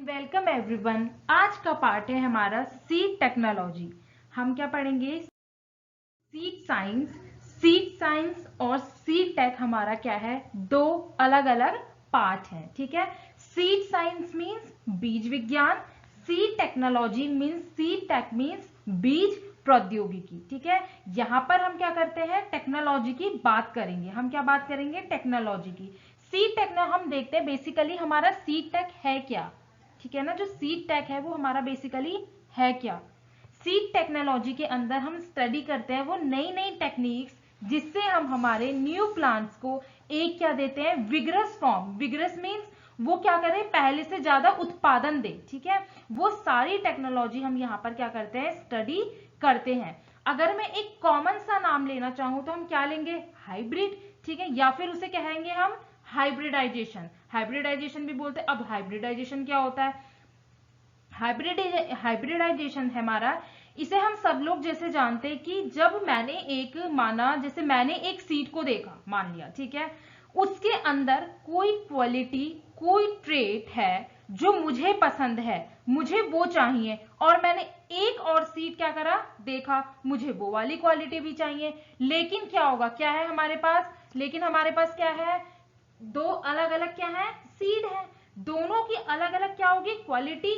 Welcome everyone. आज का part है हमारा सीड टेक्नोलॉजी। हम क्या पढ़ेंगे? Seed science. सीड साइंस और सीड टेक हमारा क्या है? दो अलग अलग पार्ट है। ठीक है। सीड साइंस मींस बीज विज्ञान, seed technology means, seed tech means बीज प्रौद्योगिकी। ठीक है। यहां पर हम क्या करते हैं? टेक्नोलॉजी की बात करेंगे। हम क्या बात करेंगे? टेक्नोलॉजी की। सीड टेक्नो हम देखते हैं बेसिकली हमारा सीड टेक है क्या। ठीक है ना। जो सीड टेक है वो हमारा बेसिकली है क्या? सीड टेक्नोलॉजी के अंदर हम स्टडी करते हैं वो नई नई टेक्निक्स जिससे हम हमारे न्यू प्लांट्स को एक क्या देते हैं? Vigorous form. विगरस मींस वो क्या करें? पहले से ज्यादा उत्पादन दे। ठीक है। वो सारी टेक्नोलॉजी हम यहाँ पर क्या करते हैं? स्टडी करते हैं। अगर मैं एक कॉमन सा नाम लेना चाहूं तो हम क्या लेंगे? हाइब्रिड। ठीक है। या फिर उसे कहेंगे हम हाइब्रिडाइजेशन। हाइब्रिडाइजेशन भी बोलते हैं। अब हाइब्रिडाइजेशन क्या होता है? हाइब्रिडाइजेशन है हमारा, इसे हम सब लोग जैसे जानते हैं कि जब मैंने एक माना, जैसे मैंने एक सीड को देखा, मान लिया, ठीक है, उसके अंदर कोई क्वालिटी, कोई ट्रेट है जो मुझे पसंद है, मुझे वो चाहिए, और मैंने एक और सीड क्या करा? देखा, मुझे वो वाली क्वालिटी भी चाहिए। लेकिन क्या होगा? क्या है हमारे पास? लेकिन हमारे पास क्या है? दो अलग अलग क्या है? सीड है। दोनों की अलग अलग क्या होगी? क्वालिटी।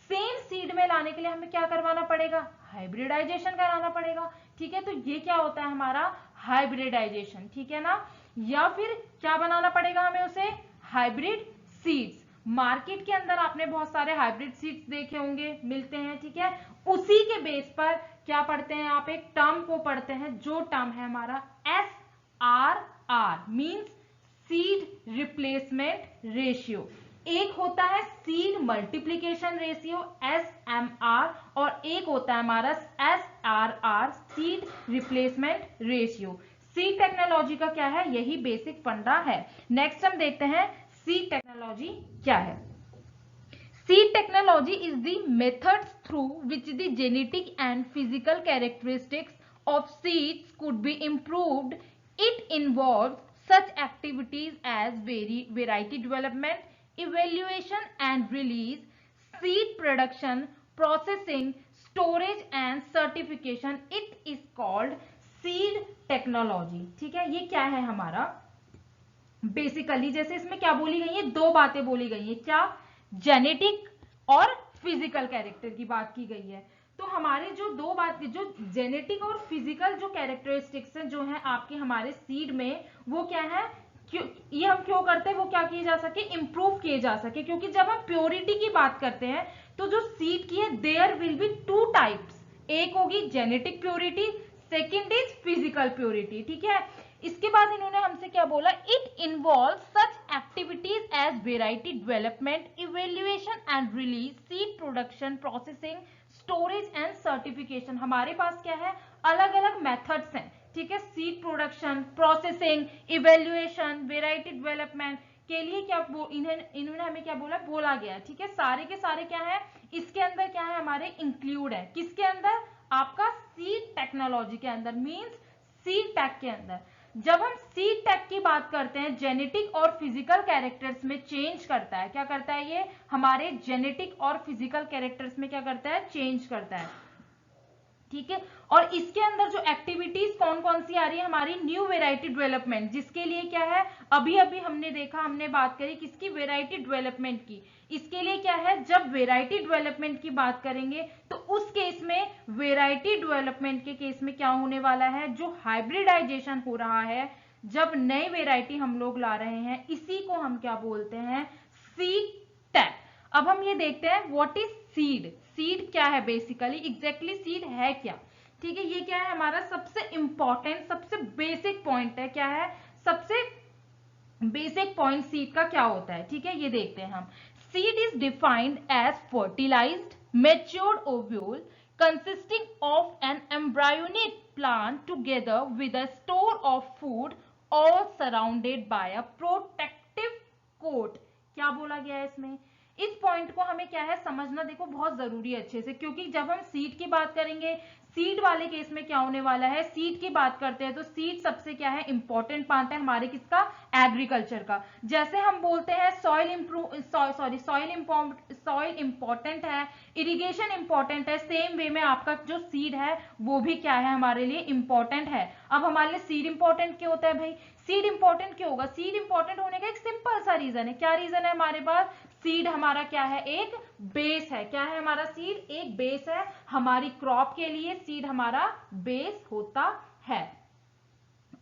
सेम सीड में लाने के लिए हमें क्या करवाना पड़ेगा? हाइब्रिडाइजेशन कराना पड़ेगा। ठीक है। तो ये क्या होता है हमारा? हाइब्रिडाइजेशन। ठीक है ना। या फिर क्या बनाना पड़ेगा हमें? उसे हाइब्रिड सीड्स। मार्केट के अंदर आपने बहुत सारे हाइब्रिड सीड्स देखे होंगे, मिलते हैं। ठीक है। उसी के बेस पर क्या पढ़ते हैं आप? एक टर्म को पढ़ते हैं, जो टर्म है हमारा SRR means seed replacement ratio. एक होता है सीड मल्टीप्लीकेशन रेशियो SMR, और एक होता है हमारा SRR seed replacement ratio. Seed technology का क्या है? यही बेसिक फंडा है। नेक्स्ट हम देखते हैं सीड टेक्नोलॉजी क्या है। Seed technology is the methods through which the genetic and physical characteristics of seeds could be improved. It involves such activities as variety development, evaluation and release, seed production, processing, storage and certification. It is called seed technology. ठीक है। ये क्या है हमारा? Basically जैसे इसमें क्या बोली गई है? दो बातें बोली गई है। क्या? जेनेटिक और फिजिकल कैरेक्टर की बात की गई है। तो हमारे जो दो बात, जो जेनेटिक और फिजिकल जो कैरेक्टरिस्टिक्स हैं जो है आपके हमारे सीड में, वो क्या है? क्यों ये हम क्यों करते हैं? वो क्या किए जा सके? इंप्रूव किए जा सके। क्योंकि जब हम प्योरिटी की बात करते हैं तो जो सीड की है, there will be two types. एक होगी genetic purity, second is physical purity. ठीक है। इसके बाद इन्होंने हमसे क्या बोला? It involve such activities as variety development, evaluation and release, seed production, processing, storage and certification. हमारे पास क्या है? अलग अलग मेथड्स हैं। ठीक है। Seed production, processing, evaluation, variety development के लिए क्या इन्होंने हमें क्या बोला? बोला गया। ठीक है। सारे के सारे क्या है? इसके अंदर क्या है? हमारे इंक्लूड है। किसके अंदर? आपका सीड टेक्नोलॉजी के अंदर, मींस सीड टेक के अंदर। जब हम सीड टेक की बात करते हैं, जेनेटिक और फिजिकल कैरेक्टर्स में चेंज करता है। क्या करता है? ये हमारे जेनेटिक और फिजिकल कैरेक्टर्स में क्या करता है? चेंज करता है। ठीक है। और इसके अंदर जो एक्टिविटीज कौन कौन सी आ रही है? हमारी न्यू वेराइटी डेवलपमेंट, जिसके लिए क्या है? अभी अभी हमने देखा, हमने बात करी किसकी? वेराइटी डेवलपमेंट की। इसके लिए क्या है? जब वेराइटी डेवलपमेंट की बात करेंगे तो उस केस में, वेराइटी डेवलपमेंट के केस में क्या होने वाला है? जो हाइब्रिडाइजेशन हो रहा है, जब नई वेराइटी हम लोग ला रहे हैं, इसी को हम क्या बोलते हैं? Seed tech. अब हम ये देखते हैं व्हाट इज सीड। सीड क्या है? बेसिकली एग्जैक्टली सीड है क्या? ठीक है। ये क्या है हमारा? सबसे इंपॉर्टेंट, सबसे बेसिक पॉइंट है। क्या है सबसे बेसिक पॉइंट सीड का? क्या होता है? ठीक है। ये देखते हैं हम। Seed is defined as fertilised matured ovule consisting of an embryonic plant together with a store of food, all surrounded by a protective coat. क्या बोला गया है इसमें? इस पॉइंट को हमें क्या है? समझना देखो बहुत जरूरी है अच्छे से, क्योंकि जब हम सीड की बात करेंगे, सीड वाले केस में क्या होने वाला है, सीड की बात करते हैं तो सीड सबसे क्या है, इंपॉर्टेंट पार्ट है हमारे किसका, एग्रीकल्चर का। जैसे हम बोलते हैं सॉइल इंपॉर्टेंट है, इरिगेशन इंपॉर्टेंट है, सेम वे में आपका जो सीड है वो भी क्या है, हमारे लिए इंपॉर्टेंट है। अब हमारे लिए सीड इंपॉर्टेंट क्यों होता है भाई, सीड इंपॉर्टेंट क्यों होगा, सीड इंपॉर्टेंट होने का एक सिंपल सा रीजन है। क्या रीजन है हमारे पास, सीड हमारा क्या है, एक बेस है। क्या है हमारा, सीड एक बेस है, हमारी क्रॉप के लिए सीड हमारा बेस होता है।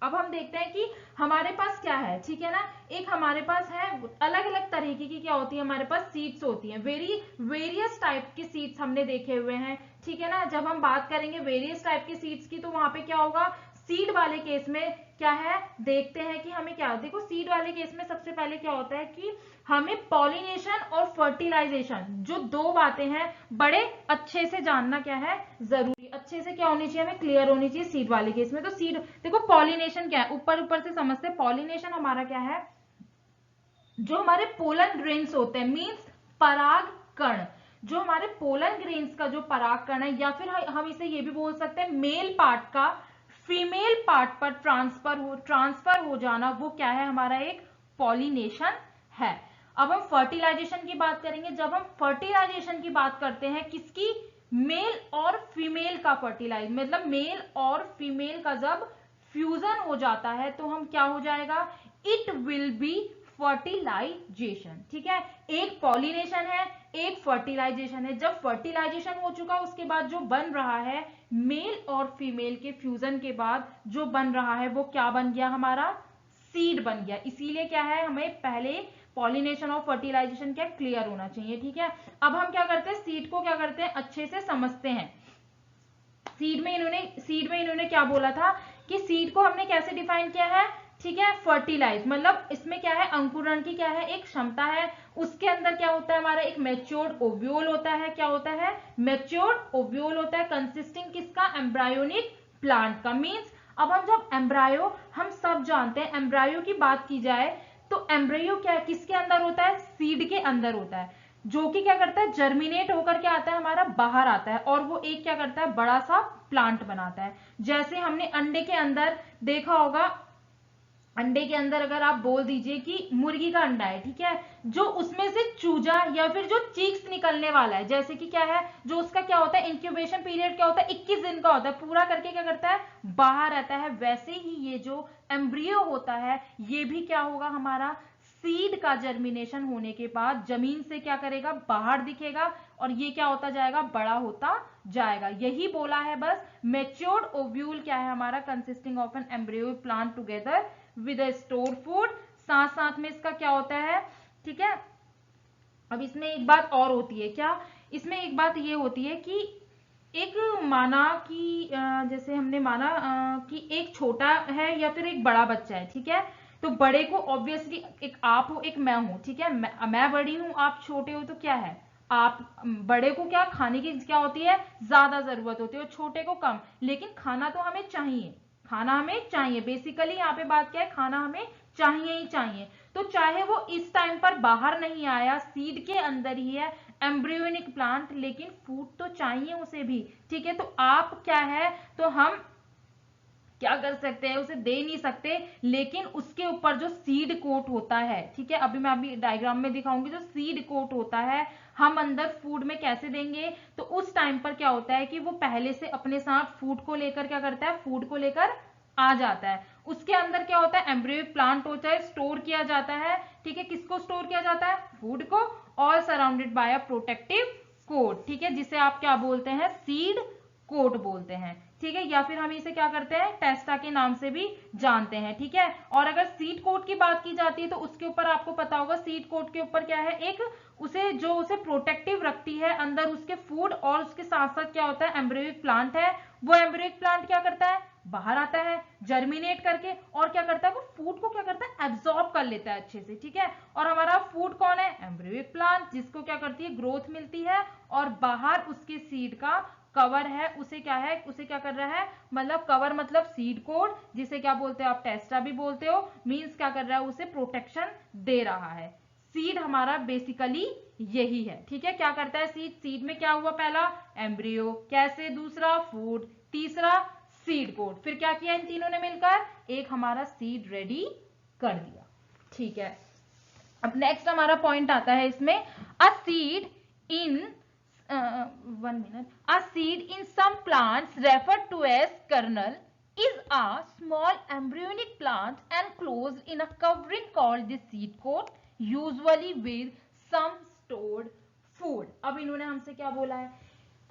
अब हम देखते हैं कि हमारे पास क्या है, ठीक है ना, एक हमारे पास है अलग अलग तरीके की क्या होती है, हमारे पास सीड्स होती हैं, वेरियस टाइप की सीड्स हमने देखे हुए हैं, ठीक है ना। जब हम बात करेंगे वेरियस टाइप की सीड्स की तो वहां पे क्या होगा, सीड वाले केस में क्या है, देखते हैं कि हमें क्या, देखो सीड वाले केस में सबसे पहले क्या होता है कि हमें पॉलिनेशन और फर्टिलाइजेशन, जो दो बातें हैं, बड़े अच्छे से जानना क्या है, जरूरी, अच्छे से क्या होनी चाहिए, हमें क्लियर होनी चाहिए सीड वाले केस में। तो सीड देखो पॉलिनेशन क्या है, ऊपर ऊपर से समझते, पॉलिनेशन हमारा क्या है, जो हमारे पोलन ग्रेन्स होते हैं, मींस पराग कण, जो हमारे पोलन ग्रेन्स का जो पराग कण है, या फिर हम इसे ये भी बोल सकते हैं मेल पार्ट का फीमेल पार्ट पर ट्रांसफर हो जाना, वो क्या है, हमारा एक पॉलिनेशन है। अब हम फर्टिलाइजेशन की बात करेंगे। जब हम फर्टिलाइजेशन की बात करते हैं, किसकी, मेल और फीमेल का फर्टिलाइज, मतलब मेल और फीमेल का जब फ्यूजन हो जाता है तो हम क्या हो जाएगा, इट विल बी फर्टिलाइजेशन, ठीक है। एक पॉलिनेशन है, एक फर्टिलाइजेशन है। जब फर्टिलाइजेशन हो चुका उसके बाद जो बन रहा है, मेल और फीमेल के फ्यूजन के बाद जो बन रहा है वो क्या बन गया, हमारा सीड बन गया। इसीलिए क्या है, हमें पहले पॉलिनेशन और फर्टिलाइजेशन क्या क्लियर होना चाहिए, ठीक है। अब हम क्या करते हैं, सीड को क्या करते हैं, अच्छे से समझते हैं। सीड में इन्होंने क्या बोला था कि सीड को हमने कैसे डिफाइन किया है, ठीक है, फर्टिलाइज, मतलब इसमें क्या है, अंकुरण की क्या है, एक क्षमता है। उसके अंदर क्या होता है, हमारा एक मैच्योर्ड ओव्यूल होता है। क्या होता है, मैच्योर्ड ओव्यूल होता है, कंसिस्टिंग किसका, एम्ब्रायोनिक प्लांट का। मींस अब हम जब एम्ब्रायो, हम सब जानते हैं एम्ब्रायो की बात की जाए तो एम्ब्रायो क्या है, किसके अंदर होता है, सीड के अंदर होता है, जो कि क्या करता है, जर्मिनेट होकर के आता है, हमारा बाहर आता है, और वो एक क्या करता है, बड़ा सा प्लांट बनाता है। जैसे हमने अंडे के अंदर देखा होगा, अंडे के अंदर अगर आप बोल दीजिए कि मुर्गी का अंडा है, ठीक है, जो उसमें से चूजा या फिर जो चीक्स निकलने वाला है, जैसे कि क्या है, जो उसका क्या होता है, इंक्यूबेशन पीरियड क्या होता है, 21 दिन का होता है, पूरा करके क्या करता है, बाहर आता है। वैसे ही ये जो एम्ब्रियो होता है, ये भी क्या होगा, हमारा सीड का जर्मिनेशन होने के बाद जमीन से क्या करेगा, बाहर दिखेगा, और ये क्या होता जाएगा, बड़ा होता जाएगा। यही बोला है बस। मैच्योर्ड ओव्यूल क्या है हमारा, consisting of an embryo plant together with a store food, साथ साथ में इसका क्या होता है, ठीक है। अब इसमें एक बात और होती है, क्या, इसमें एक बात ये होती है कि एक माना कि जैसे हमने माना कि एक छोटा है या फिर एक बड़ा बच्चा है, ठीक है, तो बड़े को ऑब्वियसली, एक आप हो एक मैं हूं, ठीक है, मैं बड़ी हूं आप छोटे हो, तो क्या है, आप बड़े को क्या खाने की क्या होती है, ज्यादा जरूरत होती है, और छोटे को कम, लेकिन खाना तो हमें चाहिए, खाना हमें चाहिए। बेसिकली यहाँ पे बात क्या है, खाना हमें चाहिए ही चाहिए। तो चाहे वो इस टाइम पर बाहर नहीं आया, सीड के अंदर ही है, एम्ब्रियोनिक प्लांट, लेकिन फूड तो चाहिए उसे भी, ठीक है। तो आप क्या है, तो हम क्या कर सकते हैं, उसे दे नहीं सकते, लेकिन उसके ऊपर जो सीड कोट होता है, ठीक है, अभी मैं अभी डायग्राम में दिखाऊंगी, जो सीड कोट होता है, हम अंदर फूड में कैसे देंगे, तो उस टाइम पर क्या होता है कि वो पहले से अपने साथ फूड को लेकर क्या करता है, फूड को लेकर आ जाता है। उसके अंदर क्या होता है, एम्ब्रियोनिक प्लांट होता है, स्टोर किया जाता है, ठीक है, किसको स्टोर किया जाता है, फूड को, all surrounded by a protective coat, ठीक है, जिसे आप क्या बोलते हैं, सीड कोट बोलते हैं, ठीक है, या फिर हम इसे क्या करते हैं, टेस्टा के नाम से भी जानते हैं, ठीक है। और अगर सीड कोट की बात की जाती है तो उसके ऊपर आपको पता होगा, सीड कोट के ऊपर क्या है, एक उसे प्रोटेक्टिव रखती है अंदर उसके फूड, और उसके साथ साथ क्या होता है, एम्ब्रियोनिक प्लांट है, वो एम्ब्रियोनिक प्लांट क्या करता है, बाहर आता है जर्मिनेट करके, और क्या करता है, वो फूड को क्या करता है, एब्जॉर्ब कर लेता है अच्छे से, ठीक है। और हमारा फूड कौन है, एम्ब्रियोनिक प्लांट, जिसको क्या करती है, ग्रोथ मिलती है, और बाहर उसके सीड का कवर है, उसे क्या है, उसे क्या कर रहा है, मतलब कवर मतलब सीड कोड, जिसे क्या बोलते हो आप, टेस्टा भी बोलते हो, मींस क्या कर रहा है, उसे प्रोटेक्शन दे रहा है। सीड हमारा बेसिकली यही है, ठीक है। क्या करता है सीड? सीड में क्या हुआ? पहला एम्ब्रियो, कैसे? दूसरा फूड, तीसरा सीड कोट, फिर क्या किया इन तीनों ने मिलकर? एक हमारा सीड रेडी कर दिया, ठीक है। अब नेक्स्ट हमारा पॉइंट आता है इसमें, a seed in 1 minute, a seed in some plants referred to as kernel is a small embryonic plant enclosed in a covering called the seed coat, usually with some stored food। अब इन्होंने हमसे क्या बोला है?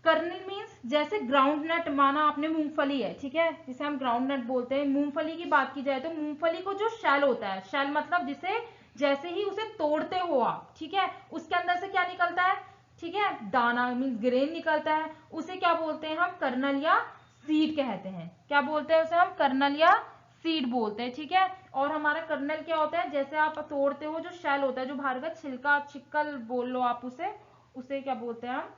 Colonel means जैसे ground नट, माना आपने मूंगफली है, ठीक है, जिसे हम ग्राउंड नट बोलते हैं। मूंगफली की बात की जाए तो मूंगफली को जो शेल होता है, शेल मतलब जिसे जैसे ही उसे तोड़ते हो आप, ठीक है, उसके अंदर से क्या निकलता है? ठीक है, दाना मीन्स ग्रेन निकलता है, उसे क्या बोलते हैं हम? कर्नल या सीड कहते हैं। क्या बोलते हैं उसे हम? कर्नल या सीड बोलते हैं, ठीक है। और हमारा कर्नल क्या होता है? जैसे आप तोड़ते हो जो शेल होता है, जो बाहर का छिलका, छिक्कल बोल लो आप उसे, उसे क्या बोलते हैं हम?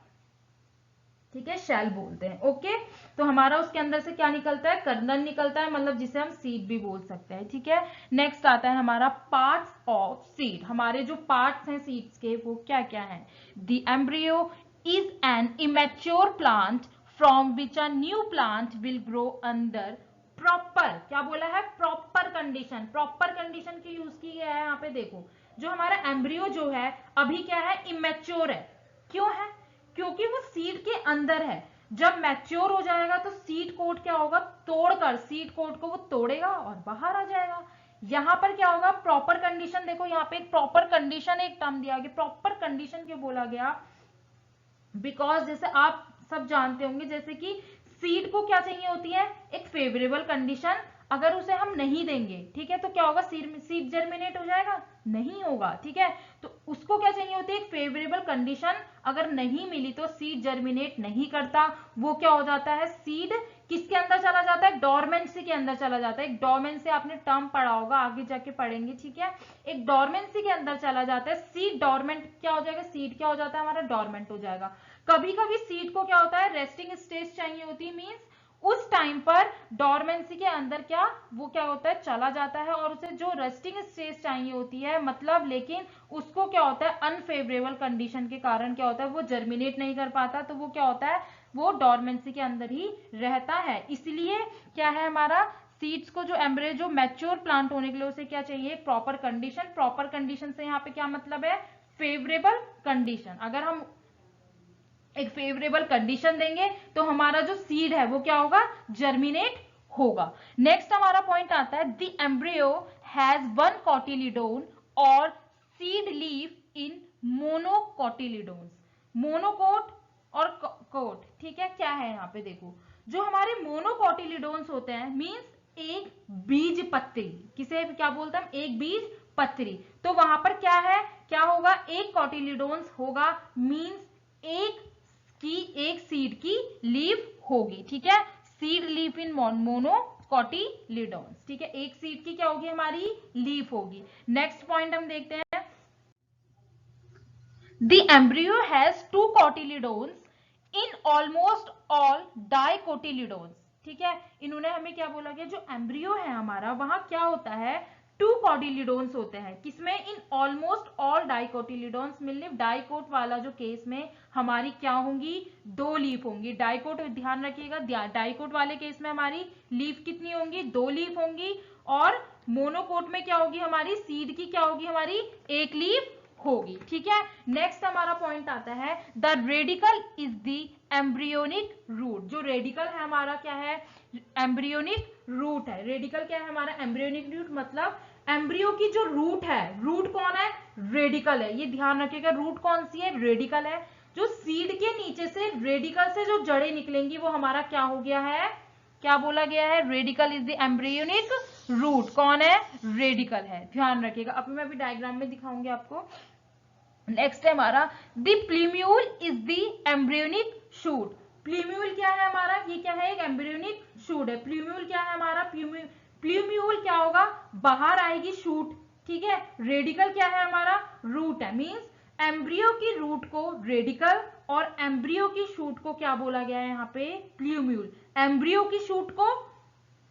ठीक है, शेल बोलते हैं। ओके, तो हमारा उसके अंदर से क्या निकलता है? कर्नल निकलता है, मतलब जिसे हम सीड भी बोल सकते हैं, ठीक है। नेक्स्ट आता है हमारा पार्ट्स ऑफ सीड। हमारे जो पार्ट्स हैं सीड्स के वो क्या क्या हैं? The embryo is an immature plant from which a new plant will grow under proper, क्या बोला है? Proper condition. प्रॉपर कंडीशन की यूज की गया है यहाँ पे। देखो, जो हमारा एम्ब्रियो जो है अभी क्या है? इमेच्योर है। क्यों है? क्योंकि वो सीड के अंदर है। जब मैच्योर हो जाएगा तो सीड कोट क्या होगा? तोड़कर सीड कोट को वो तोड़ेगा और बाहर आ जाएगा। यहां पर क्या होगा? Proper condition. देखो यहाँ पे एक प्रॉपर कंडीशन, एक टर्म दिया गया। प्रॉपर कंडीशन क्यों बोला गया? बिकॉज जैसे आप सब जानते होंगे, जैसे कि सीड को क्या चाहिए होती है? एक फेवरेबल कंडीशन। अगर उसे हम नहीं देंगे, ठीक है, तो क्या होगा? सीड जर्मिनेट हो जाएगा? नहीं होगा, ठीक है। तो उसको क्या चाहिए होती है? एक फेवरेबल कंडीशन। अगर नहीं मिली तो सीड जर्मिनेट नहीं करता। वो क्या हो जाता है? सीड किसके अंदर चला जाता है? डोरमेंसी के अंदर चला जाता है। एक डोरमेंसी आपने टर्म पढ़ा होगा, आगे जाके पढ़ेंगे, ठीक है। एक डोरमेंसी के अंदर चला जाता है। सीड डोरमेंट क्या हो जाएगा? सीड क्या हो जाता है हमारा? डोरमेंट हो जाएगा। कभी कभी सीड को क्या होता है? रेस्टिंग स्टेज चाहिए होती है, मींस उस टाइम पर डोरमेंसी के अंदर क्या वो क्या होता है? चला जाता है, और उसे जो रेस्टिंग स्टेज चाहिए होती है, मतलब लेकिन उसको क्या होता है? अनफेवरेबल कंडीशन के कारण क्या होता है? वो जर्मिनेट नहीं कर पाता, तो वो क्या होता है? वो डोरमेंसी के अंदर ही रहता है। इसलिए क्या है हमारा? सीड्स को जो एम्ब्रियो, जो मैच्योर प्लांट होने के लिए उसे क्या चाहिए? Proper condition. प्रॉपर कंडीशन से यहाँ पे क्या मतलब है? Favourable condition. अगर हम एक फेवरेबल कंडीशन देंगे तो हमारा जो सीड है वो क्या होगा? जर्मिनेट होगा। नेक्स्ट हमारा पॉइंट आता है, द एम्ब्रियो हैज वन कॉटिलिडोन और सीड लीफ इन मोनोकोटिलिडोन्स। मोनोकोट और कोट, ठीक है। क्या है यहाँ पे? देखो, जो हमारे मोनोकोटिलिडोन्स होते हैं, मींस एक बीज पत्री। किसे क्या बोलते हैं हम? एक बीज पत्री। तो वहां पर क्या है? क्या होगा? एक कॉटिलिडोन्स होगा, मींस एक सीड की लीफ होगी, ठीक है। सीड लीफ इन मोनोकोटिलिडोन्स, ठीक है। एक सीड की क्या होगी? हमारी लीफ होगी। नेक्स्ट पॉइंट हम देखते हैं, the embryo has 2 cotyledons in almost all dicotyledons, ठीक है। इन्होंने हमें क्या बोला गया? जो एम्ब्रियो है हमारा, वहां क्या होता है? 2 कॉटिलिडोन्स होते हैं। किसमें? In almost all dicotyledons. मिलने डाइकोट वाला जो केस में हमारी क्या होंगी? 2 लीफ होंगी। डाइकोट ध्यान रखिएगा, डाइकोट वाले केस में हमारी लीफ कितनी होंगी? 2 लीफ होंगी। और मोनोकोट में क्या होगी? हमारी सीड की क्या होगी? हमारी एक लीफ होगी, ठीक है। नेक्स्ट हमारा पॉइंट आता है, the radicle is the embryonic root. जो रेडिकल है हमारा क्या है? एम्ब्रियोनिक रूट है। रेडिकल क्या है हमारा? Embryonic root. मतलब एम्ब्रियो की जो रूट है, रूट कौन है? रेडिकल है। ये ध्यान रखिएगा, रूट कौन सी है? रेडिकल है। जो सीड के नीचे से रेडिकल से जो जड़ें निकलेंगी वो हमारा क्या हो गया है? क्या बोला गया है? Radicle is the embryonic root. कौन है? रेडिकल है, ध्यान रखिएगा। अभी मैं डायग्राम में दिखाऊंगी आपको। नेक्स्ट है हमारा, the plumule is the embryonic shoot. Plumule क्या है हमारा? ये क्या है? एक एम्ब्रियोनिक शूट है। प्लूम्यूल क्या है हमारा? प्लूम्यूल क्या होगा? बाहर आएगी शूट, ठीक है। रेडिकल क्या है हमारा? रूट है। मींस एम्ब्रियो की रूट को रेडिकल और एम्ब्रियो की शूट को क्या बोला गया है यहाँ पे? प्लूम्यूल। एम्ब्रियो की शूट को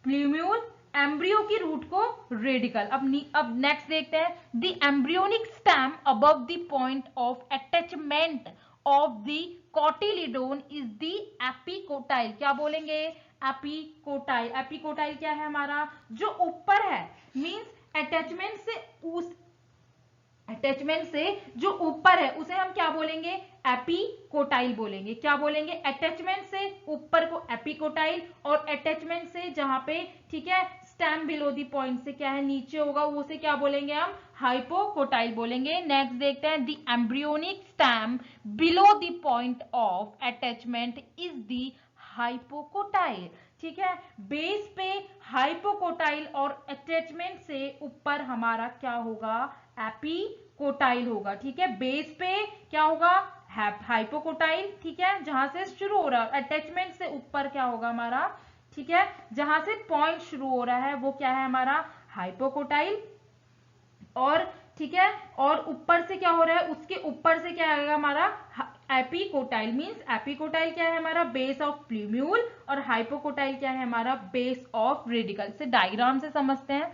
प्लूम्यूल, एम्ब्रियो की रूट को रेडिकल। अब नेक्स्ट देखते हैं, the embryonic stem above the point of attachment of the cotyledon is the epicotyl. क्या बोलेंगे? एपिकोटाइल। एपिकोटाइल क्या है हमारा? जो ऊपर है, मींस अटैचमेंट से जो ऊपर है उसे हम क्या बोलेंगे? एपिकोटाइल बोलेंगे। क्या बोलेंगे? अटैचमेंट से ऊपर को एपिकोटाइल, और अटैचमेंट से जहां पे, ठीक है, स्टेम बिलो दी पॉइंट से क्या है, नीचे होगा, वो से क्या बोलेंगे हम? हाइपोकोटाइल बोलेंगे। नेक्स्ट देखते हैं, the embryonic stem below the point of attachment is the hypocotyl. ठीक है, बेस पे हाइपोकोटाइल और अटैचमेंट से ऊपर हमारा क्या होगा? एपिकोटाइल होगा। ठीक है, बेस पे क्या होगा? हाइपोकोटाइल। ठीक है, जहां से शुरू हो रहा है, अटैचमेंट से ऊपर क्या होगा हमारा? ठीक है, जहां से पॉइंट शुरू हो रहा है वो क्या है हमारा? हाइपोकोटाइल। और ठीक है, और ऊपर से क्या हो रहा है? उसके ऊपर से क्या आएगा हमारा? एपिकोटाइल। मींस एपिकोटाइल क्या है हमारा? बेस ऑफ प्लूम्यूल, और हाइपोकोटाइल क्या है हमारा? Base of radical. से डायग्राम से समझते हैं।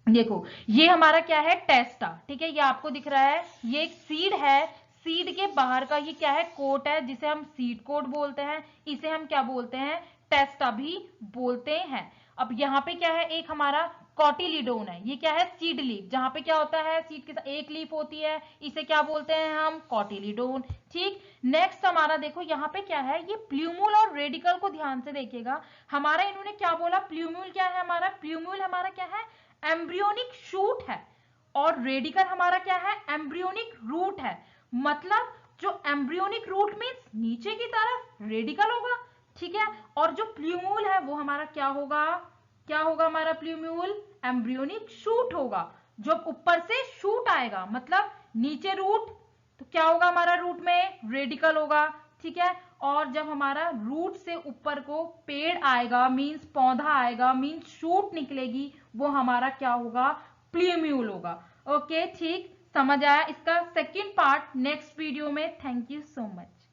देखो, ये हमारा क्या है? टेस्टा। ठीक है, ये आपको दिख रहा है, ये एक सीड है। सीड के बाहर का ये क्या है? कोट है, जिसे हम सीड कोट बोलते हैं। इसे हम क्या बोलते हैं? टेस्टा भी बोलते हैं। अब यहाँ पे क्या है? एक हमारा कॉटिलिडोन है। ये क्या है? Seed leaf. जहां पे क्या होता है? सीड के साथ एक लीफ होती है, इसे क्या बोलते हैं हम? कॉटिलिडोन। ठीक, नेक्स्ट हमारा देखो यहाँ पे क्या है? ये प्लूम्यूल और रेडिकल को ध्यान से देखिएगा। हमारा इन्होंने क्या बोला? प्लूम्यूल क्या है हमारा? प्लूम्यूल हमारा क्या है? एम्ब्रियोनिक शूट है, और रेडिकल हमारा क्या है? एम्ब्रियोनिक रूट है। मतलब जो एम्ब्रियोनिक रूट मींस नीचे की तरफ रेडिकल होगा। ठीक है, और जो प्लूम्यूल है वो हमारा क्या होगा? क्या होगा हमारा प्लूम्यूल? एम्ब्रियोनिक शूट होगा। जब ऊपर से शूट आएगा, मतलब नीचे रूट, तो क्या होगा हमारा? रूट में रेडिकल होगा। ठीक है, और जब हमारा रूट से ऊपर को पेड़ आएगा, मींस पौधा आएगा, मींस शूट निकलेगी, वो हमारा क्या होगा? प्लूम्यूल होगा। ओके, ठीक, समझ आया? इसका सेकंड पार्ट नेक्स्ट वीडियो में। Thank you so much.